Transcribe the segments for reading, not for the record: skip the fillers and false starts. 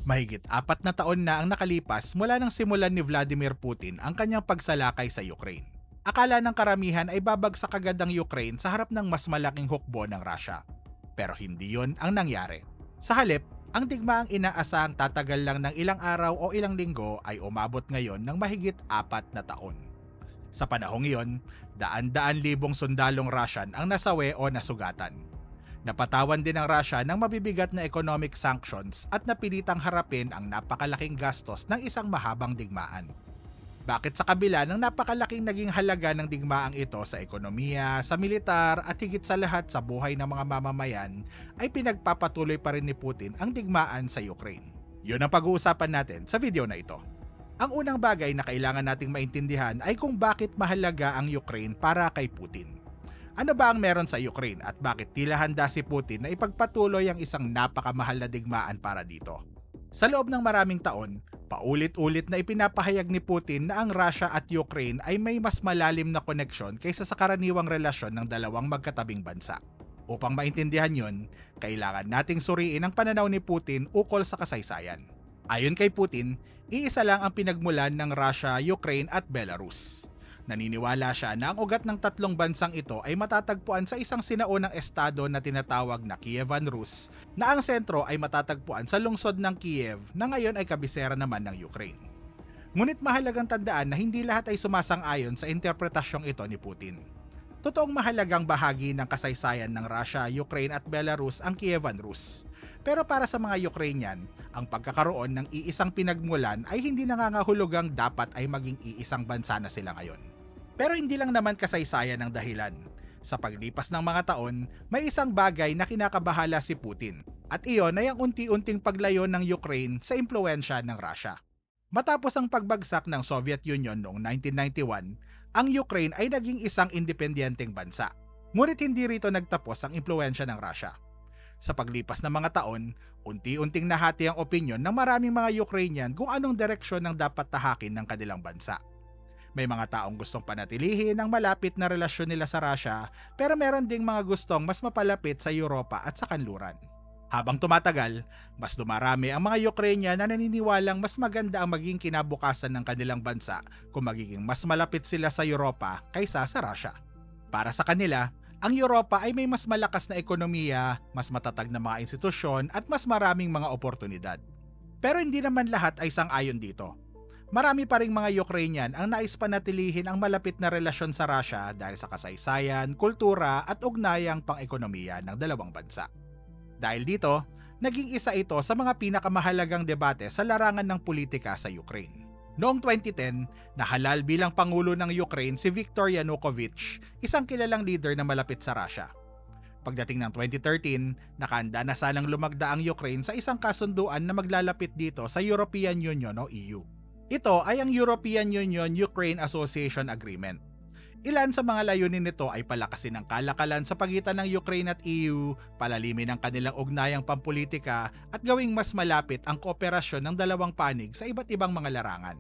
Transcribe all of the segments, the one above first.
Mahigit 4 na taon na ang nakalipas mula nang simulan ni Vladimir Putin ang kanyang pagsalakay sa Ukraine. Akala ng karamihan ay babagsak agad ang Ukraine sa harap ng mas malaking hukbo ng Russia. Pero hindi yon ang nangyari. Sa halip, ang digmaang inaasahang tatagal lang ng ilang araw o ilang linggo ay umabot ngayon ng mahigit 4 na taon. Sa panahong iyon, daan-daan libong sundalong Russian ang nasawi o nasugatan. Napatawan din ng Russia ng mabibigat na economic sanctions at napilitang harapin ang napakalaking gastos ng isang mahabang digmaan. Bakit sa kabila ng napakalaking naging halaga ng digmaang ito sa ekonomiya, sa militar at higit sa lahat sa buhay ng mga mamamayan ay pinagpapatuloy pa rin ni Putin ang digmaan sa Ukraine? Yun ang pag-uusapan natin sa video na ito. Ang unang bagay na kailangan nating maintindihan ay kung bakit mahalaga ang Ukraine para kay Putin. Ano ba ang meron sa Ukraine at bakit tila handa si Putin na ipagpatuloy ang isang napakamahal na digmaan para dito? Sa loob ng maraming taon, paulit-ulit na ipinapahayag ni Putin na ang Russia at Ukraine ay may mas malalim na koneksyon kaysa sa karaniwang relasyon ng dalawang magkatabing bansa. Upang maintindihan yon, kailangan nating suriin ang pananaw ni Putin ukol sa kasaysayan. Ayon kay Putin, iisa lang ang pinagmulan ng Russia, Ukraine at Belarus. Naniniwala siya na ang ugat ng tatlong bansang ito ay matatagpuan sa isang sinaunang estado na tinatawag na Kievan Rus, na ang sentro ay matatagpuan sa lungsod ng Kiev na ngayon ay kabisera naman ng Ukraine. Ngunit mahalagang tandaan na hindi lahat ay sumasang-ayon sa interpretasyong ito ni Putin. Totoong mahalagang bahagi ng kasaysayan ng Russia, Ukraine at Belarus ang Kievan Rus. Pero para sa mga Ukrainian, ang pagkakaroon ng iisang pinagmulan ay hindi nangangahulugang dapat ay maging iisang bansa na sila ngayon. Pero hindi lang naman kasaysayan ang dahilan. Sa paglipas ng mga taon, may isang bagay na kinakabahala si Putin, at iyon ay ang unti-unting paglayo ng Ukraine sa impluwensya ng Russia. Matapos ang pagbagsak ng Soviet Union noong 1991, ang Ukraine ay naging isang independenteng bansa. Ngunit hindi rito nagtapos ang impluwensya ng Russia. Sa paglipas ng mga taon, unti-unting nahati ang opinyon ng maraming mga Ukrainian kung anong direksyon ang dapat tahakin ng kanilang bansa. May mga taong gustong panatilihin ang malapit na relasyon nila sa Russia, pero meron ding mga gustong mas mapalapit sa Europa at sa kanluran. Habang tumatagal, mas dumarami ang mga Ukrainian na naniniwalang mas maganda ang maging kinabukasan ng kanilang bansa kung magiging mas malapit sila sa Europa kaysa sa Russia. Para sa kanila, ang Europa ay may mas malakas na ekonomiya, mas matatag na mga institusyon at mas maraming mga oportunidad. Pero hindi naman lahat ay sang-ayon dito. Marami pa ring mga Ukrainian ang nais panatilihin ang malapit na relasyon sa Russia dahil sa kasaysayan, kultura at ugnayang pang-ekonomiya ng dalawang bansa. Dahil dito, naging isa ito sa mga pinakamahalagang debate sa larangan ng politika sa Ukraine. Noong 2010, nahalal bilang Pangulo ng Ukraine si Viktor Yanukovych, isang kilalang leader na malapit sa Russia. Pagdating ng 2013, nakahanda na sanang lumagda ang Ukraine sa isang kasunduan na maglalapit dito sa European Union o EU. Ito ay ang European Union-Ukraine Association Agreement. Ilan sa mga layunin nito ay palakasin ang kalakalan sa pagitan ng Ukraine at EU, palalimin ang kanilang ugnayang pampolitika at gawing mas malapit ang kooperasyon ng dalawang panig sa iba't ibang mga larangan.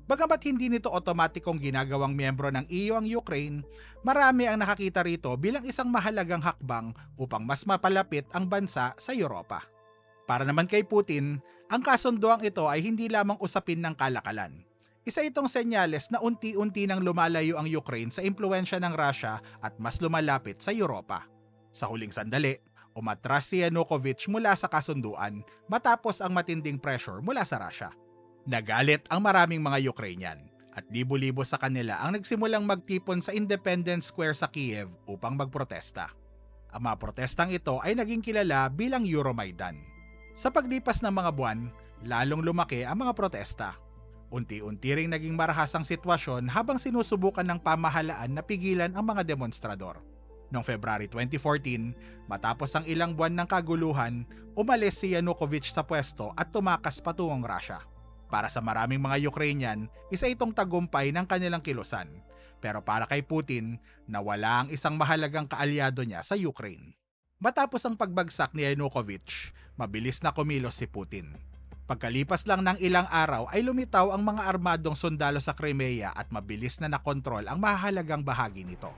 Bagamat hindi nito otomatikong ginagawang miyembro ng EU ang Ukraine, marami ang nakakita rito bilang isang mahalagang hakbang upang mas mapalapit ang bansa sa Europa. Para naman kay Putin, ang kasunduang ito ay hindi lamang usapin ng kalakalan. Isa itong senyales na unti-unti nang lumalayo ang Ukraine sa impluwensya ng Russia at mas lumalapit sa Europa. Sa huling sandali, umatras si Yanukovych mula sa kasunduan matapos ang matinding pressure mula sa Russia. Nagalit ang maraming mga Ukrainian at libo-libo sa kanila ang nagsimulang magtipon sa Independence Square sa Kiev upang magprotesta. Ang mga protestang ito ay naging kilala bilang Euromaidan. Sa paglipas ng mga buwan, lalong lumaki ang mga protesta. Unti-unti ring naging marahas ang sitwasyon habang sinusubukan ng pamahalaan na pigilan ang mga demonstrador. Noong February 2014, matapos ang ilang buwan ng kaguluhan, umalis si Yanukovych sa pwesto at tumakas patungong Russia. Para sa maraming mga Ukrainian, isa itong tagumpay ng kanilang kilusan. Pero para kay Putin, nawala ang isang mahalagang kaalyado niya sa Ukraine. Matapos ang pagbagsak ni Yanukovych, mabilis na kumilos si Putin. Pagkalipas lang ng ilang araw ay lumitaw ang mga armadong sundalo sa Crimea at mabilis na nakontrol ang mahalagang bahagi nito.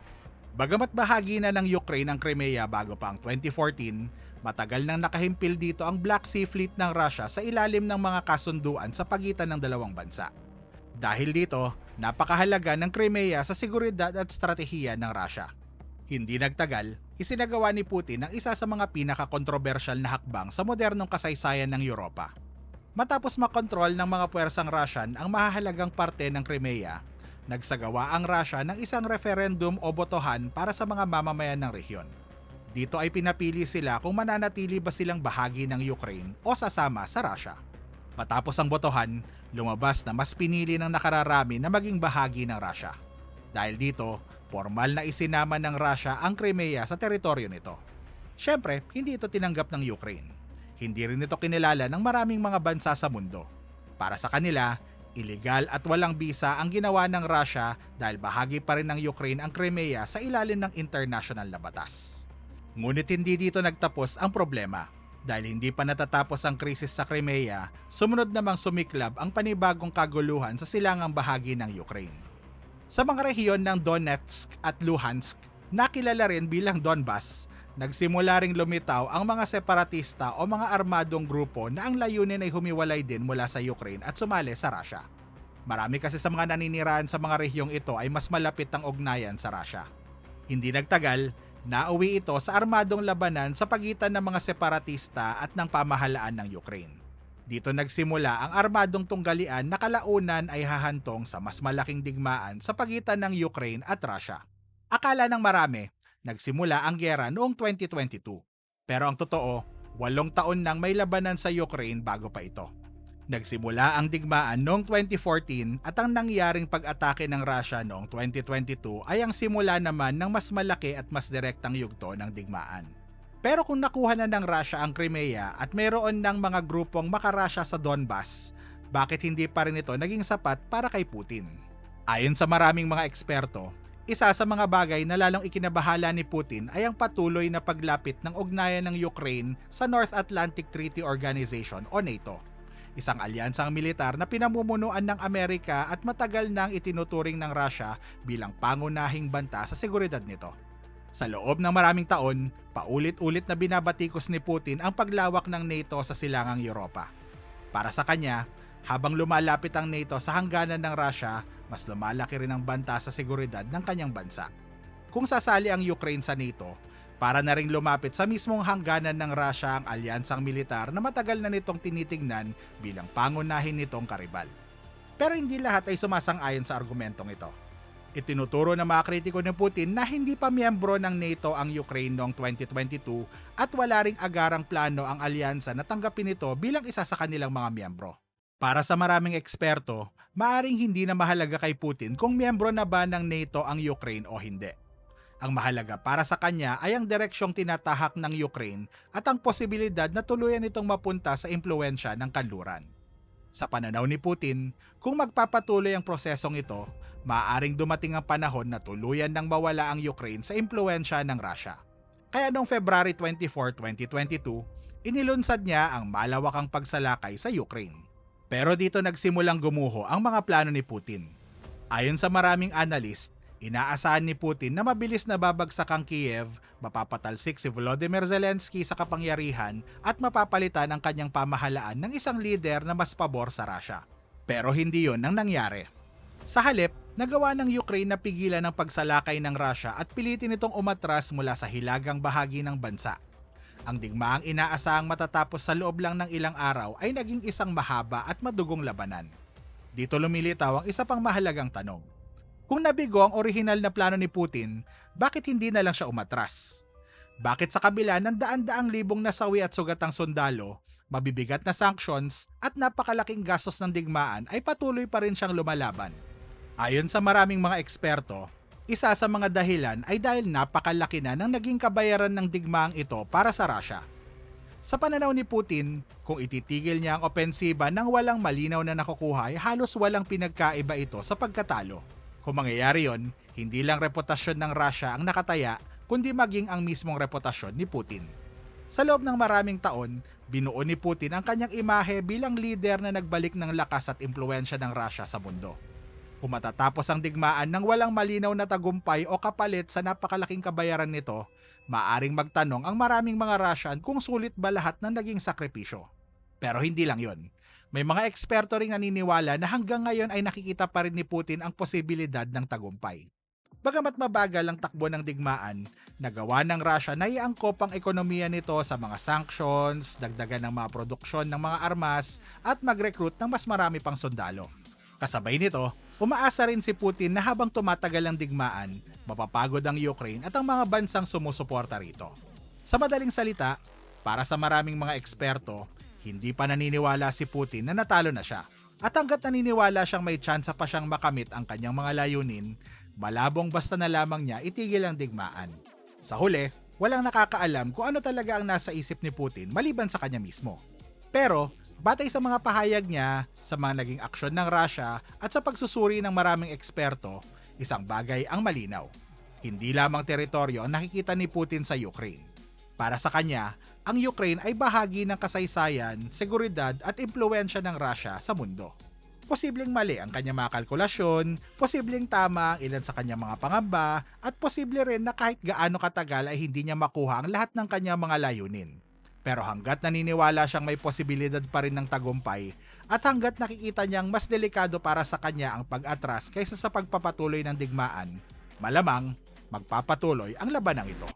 Bagamat bahagi na ng Ukraine ang Crimea bago pa ang 2014, matagal nang nakahimpil dito ang Black Sea Fleet ng Russia sa ilalim ng mga kasunduan sa pagitan ng dalawang bansa. Dahil dito, napakahalaga ng Crimea sa seguridad at stratehiya ng Russia. Hindi nagtagal, isinagawa ni Putin ang isa sa mga pinakakontrobersyal na hakbang sa modernong kasaysayan ng Europa. Matapos makontrol ng mga puwersang Russian ang mahahalagang parte ng Crimea, nagsagawa ang Russia ng isang referendum o botohan para sa mga mamamayan ng rehiyon. Dito ay pinapili sila kung mananatili ba silang bahagi ng Ukraine o sasama sa Russia. Matapos ang botohan, lumabas na mas pinili ng nakararami na maging bahagi ng Russia. Dahil dito, formal na isinama ng Russia ang Crimea sa teritoryo nito. Siyempre, hindi ito tinanggap ng Ukraine. Hindi rin ito kinilala ng maraming mga bansa sa mundo. Para sa kanila, illegal at walang bisa ang ginawa ng Russia dahil bahagi pa rin ng Ukraine ang Crimea sa ilalim ng international na batas. Ngunit hindi dito nagtapos ang problema. Dahil hindi pa natatapos ang krisis sa Crimea, sumunod namang sumiklab ang panibagong kaguluhan sa silangang bahagi ng Ukraine. Sa mga rehiyon ng Donetsk at Luhansk, nakilala rin bilang Donbas, nagsimula ring lumitaw ang mga separatista o mga armadong grupo na ang layunin ay humiwalay din mula sa Ukraine at sumali sa Russia. Marami kasi sa mga naninirahan sa mga rehiyong ito ay mas malapit ang ugnayan sa Russia. Hindi nagtagal, nauwi ito sa armadong labanan sa pagitan ng mga separatista at ng pamahalaan ng Ukraine. Dito nagsimula ang armadong tunggalian na kalaunan ay hahantong sa mas malaking digmaan sa pagitan ng Ukraine at Russia. Akala ng marami, nagsimula ang giyera noong 2022. Pero ang totoo, 8 taon nang may labanan sa Ukraine bago pa ito. Nagsimula ang digmaan noong 2014 at ang nangyaring pag-atake ng Russia noong 2022 ay ang simula naman ng mas malaki at mas direktang yugto ng digmaan. Pero kung nakuha na ng Russia ang Crimea at mayroon ng mga grupong maka-Russia sa Donbas, bakit hindi pa rin ito naging sapat para kay Putin? Ayon sa maraming mga eksperto, isa sa mga bagay na lalong ikinabahala ni Putin ay ang patuloy na paglapit ng ugnayan ng Ukraine sa North Atlantic Treaty Organization o NATO. Isang alyansang militar na pinamumunuan ng Amerika at matagal nang itinuturing ng Russia bilang pangunahing banta sa seguridad nito. Sa loob ng maraming taon, paulit-ulit na binabatikos ni Putin ang paglawak ng NATO sa silangang Europa. Para sa kanya, habang lumalapit ang NATO sa hangganan ng Russia, mas lumalaki rin ang banta sa seguridad ng kanyang bansa. Kung sasali ang Ukraine sa NATO, para na ring lumapit sa mismong hangganan ng Russia ang alyansang militar na matagal na nitong tinitingnan bilang pangunahin nitong karibal. Pero hindi lahat ay sumasang-ayon sa argumentong ito. Itinuturo ng mga kritiko ni Putin na hindi pa miyembro ng NATO ang Ukraine noong 2022 at wala ring agarang plano ang alyansa na tanggapin ito bilang isa sa kanilang mga miyembro. Para sa maraming eksperto, maaring hindi na mahalaga kay Putin kung miyembro na ba ng NATO ang Ukraine o hindi. Ang mahalaga para sa kanya ay ang direksyong tinatahak ng Ukraine at ang posibilidad na tuluyan itong mapunta sa impluwensya ng kanluran. Sa pananaw ni Putin, kung magpapatuloy ang prosesong ito, maaaring dumating ang panahon na tuluyan nang mawala ang Ukraine sa impluwensya ng Russia. Kaya noong February 24, 2022, inilunsad niya ang malawakang pagsalakay sa Ukraine. Pero dito nagsimulang gumuho ang mga plano ni Putin. Ayon sa maraming analyst, inaasahan ni Putin na mabilis na babagsak ang Kiev, mapapatalsik si Volodymyr Zelensky sa kapangyarihan at mapapalitan ang kanyang pamahalaan ng isang lider na mas pabor sa Russia. Pero hindi yon ang nangyari. Sa halip, nagawa ng Ukraine na pigilan ang pagsalakay ng Russia at pilitin itong umatras mula sa hilagang bahagi ng bansa. Ang digmaang inaasahang matatapos sa loob lang ng ilang araw ay naging isang mahaba at madugong labanan. Dito lumilitaw ang isa pang mahalagang tanong. Kung nabigo ang orihinal na plano ni Putin, bakit hindi na lang siya umatras? Bakit sa kabila ng daan-daang libong nasawi at sugatang sundalo, mabibigat na sanctions at napakalaking gastos ng digmaan ay patuloy pa rin siyang lumalaban? Ayon sa maraming mga eksperto, isa sa mga dahilan ay dahil napakalaki na ng naging kabayaran ng digmaang ito para sa Russia. Sa pananaw ni Putin, kung ititigil niya ang opensiba nang walang malinaw na nakukuha ay halos walang pinagkaiba ito sa pagkatalo. Kung mangyayari yon, hindi lang reputasyon ng Russia ang nakataya, kundi maging ang mismong reputasyon ni Putin. Sa loob ng maraming taon, binuo ni Putin ang kanyang imahe bilang lider na nagbalik ng lakas at impluwensya ng Russia sa mundo. Kung matatapos ang digmaan ng walang malinaw na tagumpay o kapalit sa napakalaking kabayaran nito, maaring magtanong ang maraming mga Russian kung sulit ba lahat ng naging sakripisyo. Pero hindi lang yon. May mga eksperto ring naniniwala na hanggang ngayon ay nakikita pa rin ni Putin ang posibilidad ng tagumpay. Bagamat mabagal ang takbo ng digmaan, nagawa ng Russia na iangkop ang ekonomiya nito sa mga sanctions, dagdagan ng mga produksyon ng mga armas at mag-recruit ng mas marami pang sundalo. Kasabay nito, umaasa rin si Putin na habang tumatagal ang digmaan, mapapagod ang Ukraine at ang mga bansang sumusuporta rito. Sa madaling salita, para sa maraming mga eksperto, hindi pa naniniwala si Putin na natalo na siya. At hanggat naniniwala siyang may tsansa pa siyang makamit ang kanyang mga layunin, malabong basta na lamang niya itigil ang digmaan. Sa huli, walang nakakaalam kung ano talaga ang nasa isip ni Putin maliban sa kanya mismo. Pero, batay sa mga pahayag niya, sa mga naging aksyon ng Russia at sa pagsusuri ng maraming eksperto, isang bagay ang malinaw. Hindi lamang teritoryo ang nakikita ni Putin sa Ukraine. Para sa kanya, ang Ukraine ay bahagi ng kasaysayan, seguridad at impluwensya ng Russia sa mundo. Posibleng mali ang kanyang mga kalkulasyon, posibleng tama ang ilan sa kanyang mga pangamba, at posible rin na kahit gaano katagal ay hindi niya makuha ang lahat ng kanyang mga layunin. Pero hanggat naniniwala siyang may posibilidad pa rin ng tagumpay, at hanggat nakikita niyang mas delikado para sa kanya ang pag-atras kaysa sa pagpapatuloy ng digmaan, malamang magpapatuloy ang labanang ito.